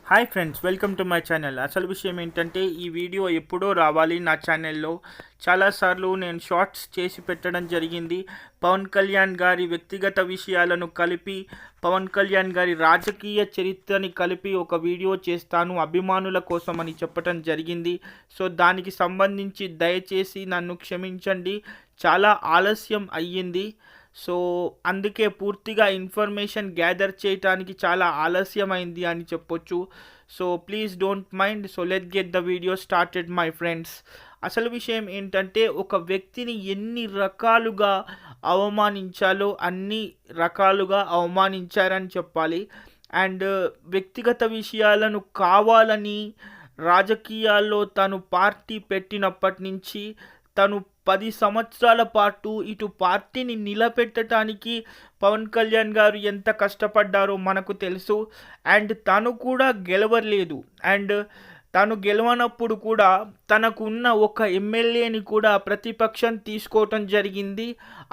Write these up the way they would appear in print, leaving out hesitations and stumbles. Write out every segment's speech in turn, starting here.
Hi friends, welcome to my channel. అసలు విషయం ఏంటంటే ఈ వీడియో ఎప్పుడో రావాలి నా ఛానల్లో. చాలాసార్లు నేను షార్ట్స్ చేసి పెట్టడం జరిగింది. పవన్ కళ్యాణ్ గారి వ్యక్తిగత విషయాలను కలిపి, పవన్ కళ్యాణ్ గారి రాజకీయ చరిత్రని కలిపి ఒక వీడియో చేస్తాను అభిమానుల కోసం అని చెప్పడం జరిగింది. సో దానికి సంబంధించి దయచేసి నన్ను క్షమించండి, చాలా ఆలస్యం అయ్యింది. సో అందుకే పూర్తిగా ఇన్ఫర్మేషన్ గ్యాదర్ చేయడానికి చాలా ఆలస్యమైంది అని చెప్పొచ్చు. So please don't mind. So let get the video started my friends. అసలు విషయం ఏంటంటే ఒక వ్యక్తిని ఎన్ని రకాలుగా అవమానించాలో అన్ని రకాలుగా అవమానించారని చెప్పాలి. అండ్ వ్యక్తిగత విషయాలను కావాలని రాజకీయాల్లో తను పార్టీ పెట్టినప్పటి నుంచి తను 10 సంవత్సరాల పాటు ఇటు పార్టీని నిలబెట్టడానికి పవన్ కళ్యాణ్ గారు ఎంత కష్టపడ్డారో మనకు తెలుసు. అండ్ తను కూడా గెలవలేదు. అండ్ తను గెలవనప్పుడు కూడా తనకున్న ఒక ఎమ్మెల్యేని కూడా ప్రతిపక్షం తీసుకోవటం జరిగింది.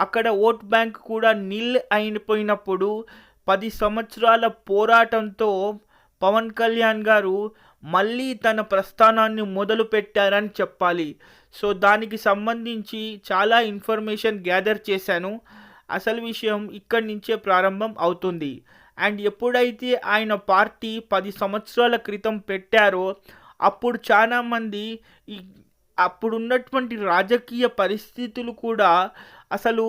అక్కడ ఓట్ బ్యాంక్ కూడా నిల్ అయిపోయినప్పుడు 10 సంవత్సరాల పోరాటంతో పవన్ కళ్యాణ్ గారు మళ్ళీ తన ప్రస్థానాన్ని మొదలు పెట్టారని చెప్పాలి. సో దానికి సంబంధించి చాలా ఇన్ఫర్మేషన్ గ్యాదర్ చేశాను. అసలు విషయం ఇక్కడి నుంచే ప్రారంభం అవుతుంది. అండ్ ఎప్పుడైతే ఆయన పార్టీ 10 సంవత్సరాల క్రితం పెట్టారో అప్పుడు చాలామంది అప్పుడున్నటువంటి రాజకీయ పరిస్థితులు కూడా అసలు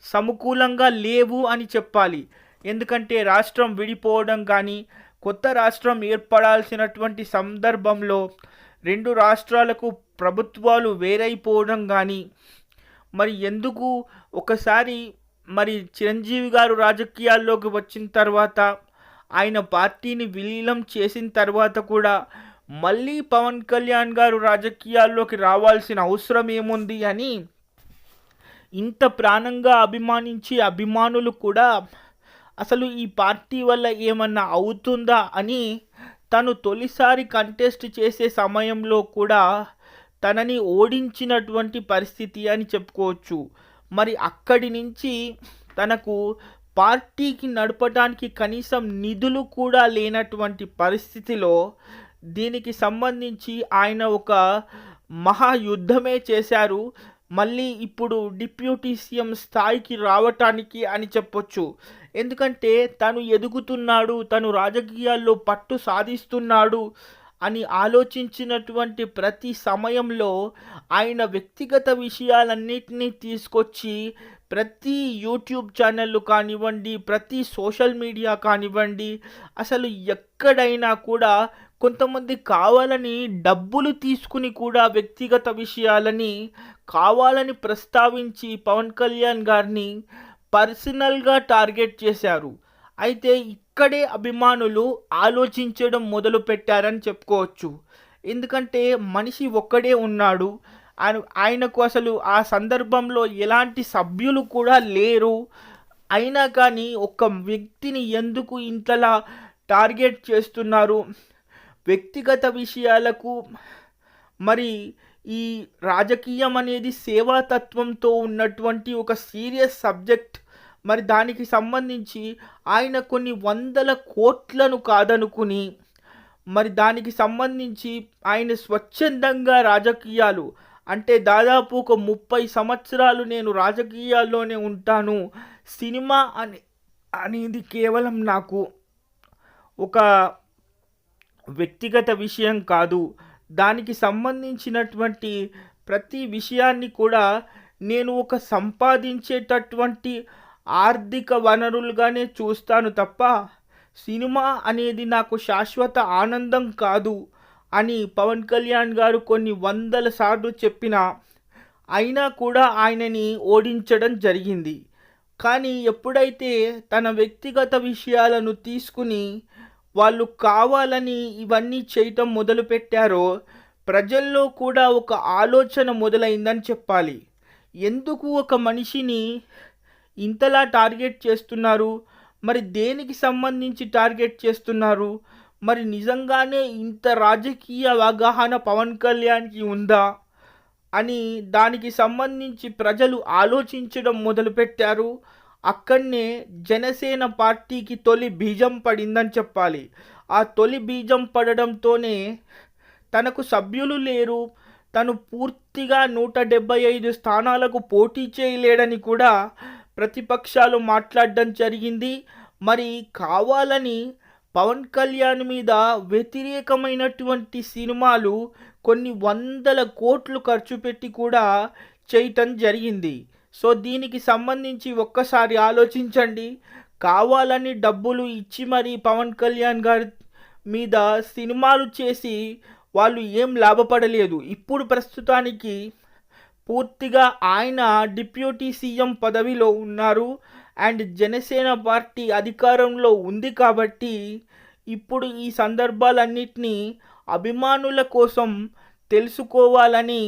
సమకూలంగా లేవు అని చెప్పాలి. ఎందుకంటే రాష్ట్రం విడిపోవడం కానీ, కొత్త రాష్ట్రం ఏర్పడాల్సినటువంటి సందర్భంలో 2 రాష్ట్రాలకు ప్రభుత్వాలు వేరైపోవడం కానీ, మరి ఎందుకు ఒకసారి మరి చిరంజీవి గారు రాజకీయాల్లోకి వచ్చిన తర్వాత ఆయన పార్టీని విలీనం చేసిన తర్వాత కూడా మళ్ళీ పవన్ కళ్యాణ్ గారు రాజకీయాల్లోకి రావాల్సిన అవసరం ఏముంది అని ఇంత ప్రాణంగా అభిమానించి అభిమానులు కూడా అసలు ఈ పార్టీ వల్ల ఏమన్నా అవుతుందా అని తను తొలిసారి కంటెస్ట్ చేసే సమయంలో కూడా తనని ఓడించినటువంటి పరిస్థితి అని చెప్పుకోవచ్చు. మరి అక్కడి నుంచి తనకు పార్టీకి నడపడానికి కనీసం నిధులు కూడా లేనటువంటి పరిస్థితిలో దీనికి సంబంధించి ఆయన ఒక మహాయుద్ధమే చేశారు. మళ్ళీ ఇప్పుడు డిప్యూటీ సీఎం స్థాయికి రావటానికి అని చెప్పొచ్చు. ఎందుకంటే తను ఎదుగుతున్నాడు, తను రాజకీయాల్లో పట్టు సాధిస్తున్నాడు అని ఆలోచించినటువంటి ప్రతి సమయంలో ఆయన వ్యక్తిగత విషయాలన్నిటినీ తీసుకొచ్చి ప్రతి యూట్యూబ్ ఛానళ్ళు కానివ్వండి, ప్రతి సోషల్ మీడియా కానివ్వండి, అసలు ఎక్కడైనా కూడా కొంతమంది కావాలని డబ్బులు తీసుకుని కూడా వ్యక్తిగత విషయాలని కావాలని ప్రస్తావించి పవన్ కళ్యాణ్ గారిని పర్సనల్గా టార్గెట్ చేశారు. అయితే ఇక్కడే అభిమానులు ఆలోచించడం మొదలు పెట్టారని చెప్పుకోవచ్చు. ఎందుకంటే మనిషి ఒక్కడే ఉన్నాడు. ఆయనకు అసలు ఆ సందర్భంలో ఎలాంటి సభ్యులు కూడా లేరు. అయినా కానీ ఒక వ్యక్తిని ఎందుకు ఇంతలా టార్గెట్ చేస్తున్నారు? వ్యక్తిగత విషయాలకు మరి ఈ రాజకీయం అనేది సేవాతత్వంతో ఉన్నటువంటి ఒక సీరియస్ సబ్జెక్ట్. మరి దానికి సంబంధించి ఆయన కొన్ని వందల కోట్లను కాదనుకుని మరి దానికి సంబంధించి ఆయన స్వచ్ఛందంగా రాజకీయాలు అంటే దాదాపు ఒక 30 సంవత్సరాలు నేను రాజకీయాల్లోనే ఉంటాను, సినిమా అనేది కేవలం నాకు ఒక వ్యక్తిగత విషయం కాదు, దానికి సంబంధించినటువంటి ప్రతి విషయాన్ని కూడా నేను ఒక సంపాదించేటటువంటి ఆర్థిక వనరులుగానే చూస్తాను తప్ప సినిమా అనేది నాకు శాశ్వత ఆనందం కాదు అని పవన్ కళ్యాణ్ గారు కొన్ని వందల సార్లు చెప్పినా అయినా కూడా ఆయనని ఓడించడం జరిగింది. కానీ ఎప్పుడైతే తన వ్యక్తిగత విషయాలను తీసుకుని వాళ్ళు కావాలని ఇవన్నీ చేయటం మొదలుపెట్టారో ప్రజల్లో కూడా ఒక ఆలోచన మొదలైందని చెప్పాలి. ఎందుకు ఒక మనిషిని ఇంతలా టార్గెట్ చేస్తున్నారు? మరి దేనికి సంబంధించి టార్గెట్ చేస్తున్నారు? మరి నిజంగానే ఇంత రాజకీయ అవగాహన పవన్ కళ్యాణ్కి ఉందా అని దానికి సంబంధించి ప్రజలు ఆలోచించడం మొదలుపెట్టారు. అక్కడనే జనసేన పార్టీకి తొలి బీజం పడిందని చెప్పాలి. ఆ తొలి బీజం పడడంతోనే తనకు సభ్యులు లేరు, తను పూర్తిగా 175 స్థానాలకు పోటీ చేయలేడని కూడా ప్రతిపక్షాలు మాట్లాడడం జరిగింది. మరి కావాలని పవన్ కళ్యాణ్ మీద వ్యతిరేకమైనటువంటి సినిమాలు కొన్ని వందల కోట్లు ఖర్చు పెట్టి కూడా చేయటం జరిగింది. సో దీనికి సంబంధించి ఒక్కసారి ఆలోచించండి. కావాలని డబ్బులు ఇచ్చి మరి పవన్ కళ్యాణ్ గారి మీద సినిమాలు చేసి వాళ్ళు ఏం లాభపడలేదు. ఇప్పుడు ప్రస్తుతానికి పూర్తిగా ఆయన డిప్యూటీ సీఎం పదవిలో ఉన్నారు అండ్ జనసేన పార్టీ అధికారంలో ఉంది కాబట్టి ఇప్పుడు ఈ సందర్భాలన్నిటినీ అభిమానుల కోసం తెలుసుకోవాలని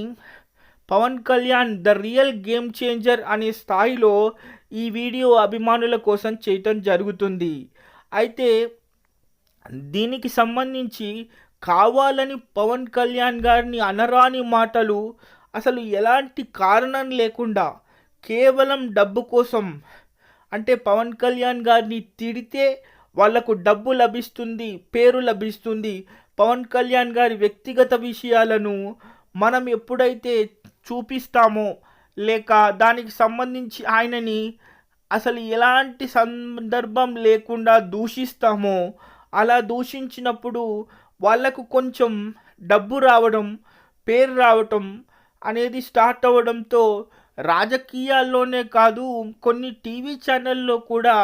Pawan Kalyan the real game changer అనే స్థాయిలో ఈ వీడియో అభిమానుల కోసం చేయటం జరుగుతుంది. అయితే దీనికి సంబంధించి కావాలని పవన్ కళ్యాణ్ గారిని అనరాని మాటలు అసలు ఎలాంటి కారణం లేకుండా కేవలం డబ్బు కోసం, అంటే పవన్ కళ్యాణ్ గారిని తిడితే వాళ్లకు డబ్బు లభిస్తుంది, పేరు లభిస్తుంది, పవన్ కళ్యాణ్ గారి వ్యక్తిగత విషయాలను మనం ఎప్పుడైతే చూపిస్తామో లేక దానికి సంబంధించి ఆయనని అసలు ఎలాంటి సందర్భం లేకుండా దూషిస్తామో అలా దూషించినప్పుడు వాళ్లకు కొంచెం డబ్బు రావడం, పేరు రావటం అనేది స్టార్ట్ అవ్వడంతో రాజకీయాల్లోనే కాదు కొన్ని టీవీ ఛానల్లో కూడా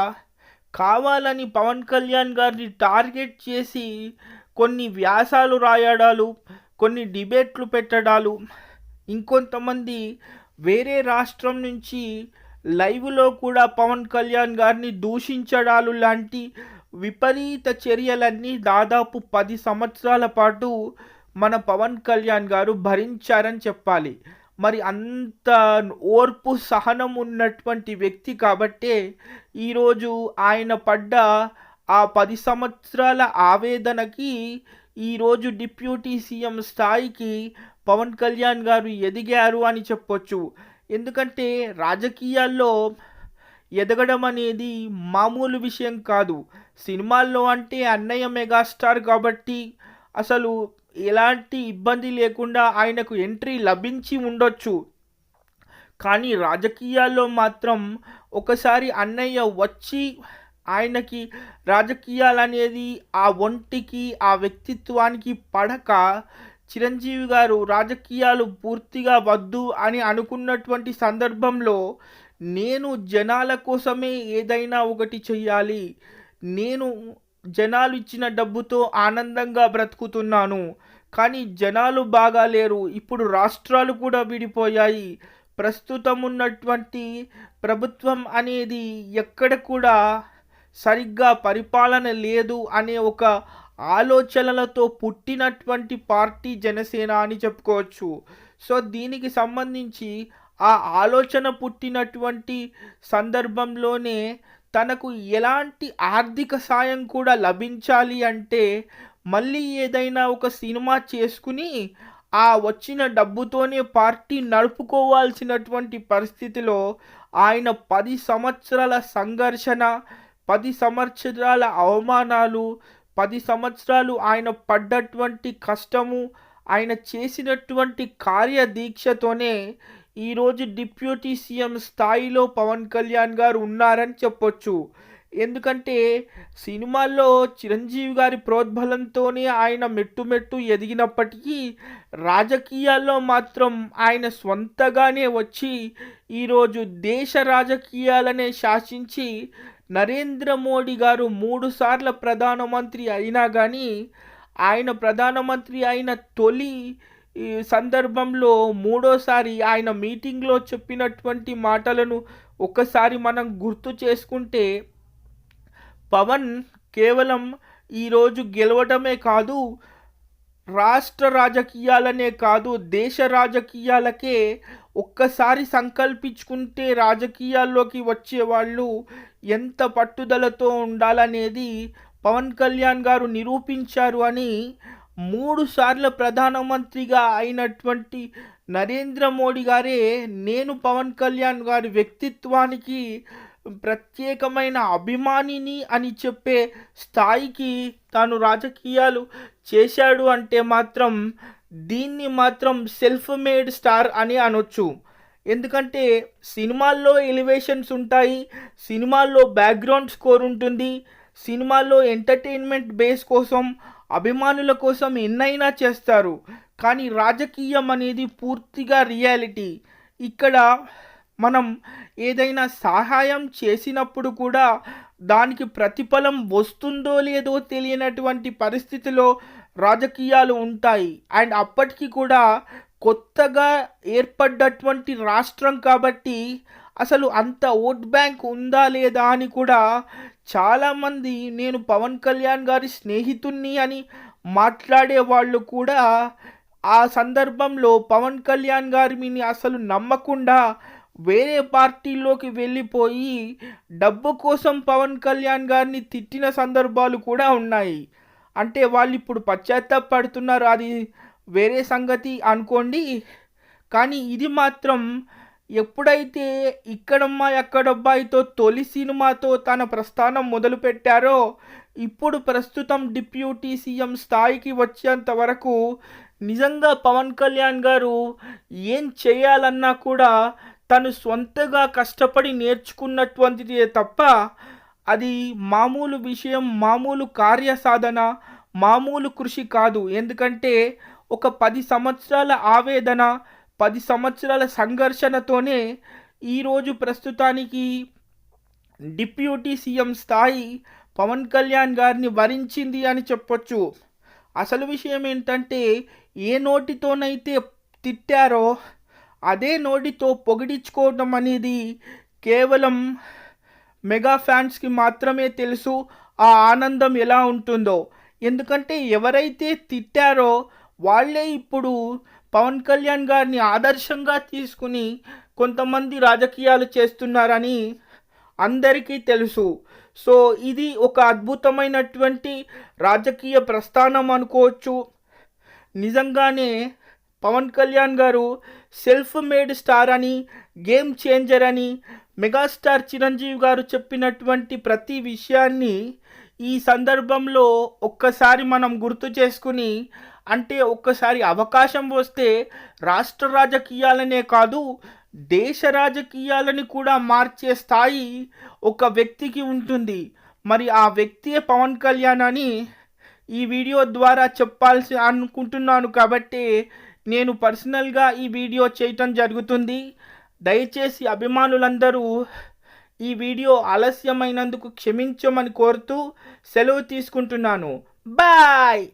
కావాలని పవన్ కళ్యాణ్ గారిని టార్గెట్ చేసి కొన్ని వ్యాసాలు రాయడాలు, కొన్ని డిబేట్లు పెట్టడాలు, ఇంకొంతమంది వేరే రాష్ట్రం నుంచి లైవ్లో కూడా పవన్ కళ్యాణ్ గారిని దూషించడాలు లాంటి విపరీత చర్యలన్నీ దాదాపు 10 సంవత్సరాల పాటు మన పవన్ కళ్యాణ్ గారు భరించారని చెప్పాలి. మరి అంత ఓర్పు సహనం ఉన్నటువంటి వ్యక్తి కాబట్టే ఈరోజు ఆయన పడ్డ ఆ 10 సంవత్సరాల ఆవేదనకి ఈరోజు డిప్యూటీ సీఎం స్థాయికి పవన్ కళ్యాణ్ గారు ఎదిగారు అని చెప్పొచ్చు. ఎందుకంటే రాజకీయాల్లో ఎదగడం అనేది మామూలు విషయం కాదు. సినిమాల్లో అంటే అన్నయ్య మెగాస్టార్ కాబట్టి అసలు ఎలాంటి ఇబ్బంది లేకుండా ఆయనకు ఎంట్రీ లభించి ఉండొచ్చు. కానీ రాజకీయాల్లో మాత్రం ఒకసారి అన్నయ్య వచ్చి ఆయనకి రాజకీయాలనేది ఆ ఒంటికి ఆ వ్యక్తిత్వానికి పడక చిరంజీవి గారు రాజకీయాలు పూర్తిగా వద్దు అని అనుకున్నటువంటి సందర్భంలో నేను జనాల కోసమే ఏదైనా ఒకటి చెయ్యాలి, నేను జనాలు ఇచ్చిన డబ్బుతో ఆనందంగా బ్రతుకుతున్నాను, కానీ జనాలు బాగాలేరు, ఇప్పుడు రాష్ట్రాలు కూడా విడిపోయాయి, ప్రస్తుతం ఉన్నటువంటి ప్రభుత్వం అనేది ఎక్కడ కూడా సరిగ్గా పరిపాలన లేదు అనే ఒక ఆలోచనలతో పుట్టినటువంటి పార్టీ జనసేన అని చెప్పుకోవచ్చు. సో దీనికి సంబంధించి ఆ ఆలోచన పుట్టినటువంటి సందర్భంలోనే తనకు ఎలాంటి ఆర్థిక సాయం కూడా లభించాలి అంటే మళ్ళీ ఏదైనా ఒక సినిమా చేసుకుని ఆ వచ్చిన డబ్బుతోనే పార్టీ నడుపుకోవాల్సినటువంటి పరిస్థితిలో ఆయన 10 సంవత్సరాల సంఘర్షణ, 10 సంవత్సరాల అవమానాలు, 10 సంవత్సరాలు ఆయన పడ్డటువంటి కష్టము, ఆయన చేసినటువంటి కార్యదీక్షతోనే ఈరోజు డిప్యూటీ సీఎం స్థాయిలో పవన్ కళ్యాణ్ గారు ఉన్నారని చెప్పొచ్చు. ఎందుకంటే సినిమాల్లో చిరంజీవి గారి ప్రోద్బలంతోనే ఆయన మెట్టు ఎదిగినప్పటికీ రాజకీయాల్లో మాత్రం ఆయన స్వంతగానే వచ్చి ఈరోజు దేశ రాజకీయాలనే శాసించి నరేంద్ర మోడీ గారు 3 సార్ల ప్రధానమంత్రి అయినా కానీ ఆయన ప్రధానమంత్రి అయిన తొలి ఈ సందర్భంలో మూడోసారి ఆయన మీటింగ్లో చెప్పినటువంటి మాటలను ఒక్కసారి మనం గుర్తు చేసుకుంటే పవన్ కేవలం ఈరోజు గెలవడమే కాదు, రాష్ట్ర రాజకీయాలనే కాదు, దేశ రాజకీయాలకే ఒక్కసారి సంకల్పించుకుంటే రాజకీయాల్లోకి వచ్చేవాళ్ళు ఎంత పట్టుదలతో ఉండాలనేది పవన్ కళ్యాణ్ గారు నిరూపించారు అని 3 సార్ల ప్రధానమంత్రిగా అయినటువంటి నరేంద్ర మోడీ గారే నేను పవన్ కళ్యాణ్ గారి వ్యక్తిత్వానికి ప్రత్యేకమైన అభిమానిని అని చెప్పే స్థాయికి తాను రాజకీయాలు చేశాడు అంటే మాత్రం దీన్ని మాత్రం సెల్ఫ్ మేడ్ స్టార్ అని అనొచ్చు. ఎందుకంటే సినిమాల్లో ఎలివేషన్స్ ఉంటాయి, సినిమాల్లో బ్యాక్గ్రౌండ్ స్కోర్ ఉంటుంది, సినిమాల్లో ఎంటర్టైన్మెంట్ బేస్ కోసం అభిమానుల కోసం ఎన్నైనా చేస్తారు. కానీ రాజకీయం అనేది పూర్తిగా రియాలిటీ. ఇక్కడ మనం ఏదైనా సహాయం చేసినప్పుడు కూడా దానికి ప్రతిఫలం వస్తుందో లేదో తెలియనటువంటి పరిస్థితిలో రాజకీయాలు ఉంటాయి. అండ్ అప్పటికి కూడా కొత్తగా ఏర్పడ్డటువంటి రాష్ట్రం కాబట్టి అసలు అంత ఓట్ బ్యాంక్ ఉందా లేదా అని కూడా చాలామంది నేను పవన్ కళ్యాణ్ గారి స్నేహితుణ్ణి అని మాట్లాడే వాళ్ళు కూడా ఆ సందర్భంలో పవన్ కళ్యాణ్ గారిని అసలు నమ్మకుండా వేరే పార్టీలోకి వెళ్ళిపోయి డబ్బు కోసం పవన్ కళ్యాణ్ గారిని తిట్టిన సందర్భాలు కూడా ఉన్నాయి. అంటే వాళ్ళు ఇప్పుడు పశ్చాత్తాపడుతున్నారు, అది వేరే సంగతి అనుకోండి. కానీ ఇది మాత్రం ఎప్పుడైతే ఇక్కడమ్మా ఎక్కడబ్బాయితో తొలి సినిమాతో తన ప్రస్థానం మొదలుపెట్టారో ఇప్పుడు ప్రస్తుతం డిప్యూటీ సీఎం స్థాయికి వచ్చేంత వరకు నిజంగా పవన్ కళ్యాణ్ గారు ఏం చేయాలన్నా కూడా తను సొంతగా కష్టపడి నేర్చుకున్నటువంటిదే తప్ప అది మామూలు విషయం, మామూలు కార్యసాధన, మామూలు కృషి కాదు. ఎందుకంటే ఒక 10 సంవత్సరాల ఆవేదన, 10 సంవత్సరాల సంఘర్షణతోనే ఈరోజు ప్రస్తుతానికి డిప్యూటీ సీఎం స్థాయి పవన్ కళ్యాణ్ గారిని వరించింది అని చెప్పొచ్చు. అసలు విషయం ఏంటంటే ఏ నోటితోనైతే తిట్టారో అదే నోటితో పొగిడించుకోవడం అనేది కేవలం మెగా ఫ్యాన్స్కి మాత్రమే తెలుసు ఆ ఆనందం ఎలా ఉంటుందో. ఎందుకంటే ఎవరైతే తిట్టారో వాళ్ళే ఇప్పుడు పవన్ కళ్యాణ్ గారిని ఆదర్శంగా తీసుకుని కొంతమంది రాజకీయాలు చేస్తున్నారని అందరికీ తెలుసు. సో ఇది ఒక అద్భుతమైనటువంటి రాజకీయ ప్రస్థానం అనుకోవచ్చు. నిజంగానే పవన్ కళ్యాణ్ గారు సెల్ఫ్ మేడ్ స్టార్ అని, గేమ్ చేంజర్ అని మెగాస్టార్ చిరంజీవి గారు చెప్పినటువంటి ప్రతి విషయాన్ని ఈ సందర్భంలో ఒక్కసారి మనం గుర్తు చేసుకుని, అంటే ఒక్కసారి అవకాశం వస్తే రాష్ట్ర రాజకీయాలనే కాదు దేశ రాజకీయాలని కూడా మార్చే స్థాయి ఒక వ్యక్తికి ఉంటుంది. మరి ఆ వ్యక్తియే పవన్ కళ్యాణ్ అని ఈ వీడియో ద్వారా చెప్పాల్సి అనుకుంటున్నాను కాబట్టి నేను పర్సనల్గా ఈ వీడియో చేయటం జరుగుతుంది. దయచేసి అభిమానులందరూ ఈ వీడియో ఆలస్యమైనందుకు క్షమించమని కోరుతూ సెలవు తీసుకుంటున్నాను. బాయ్.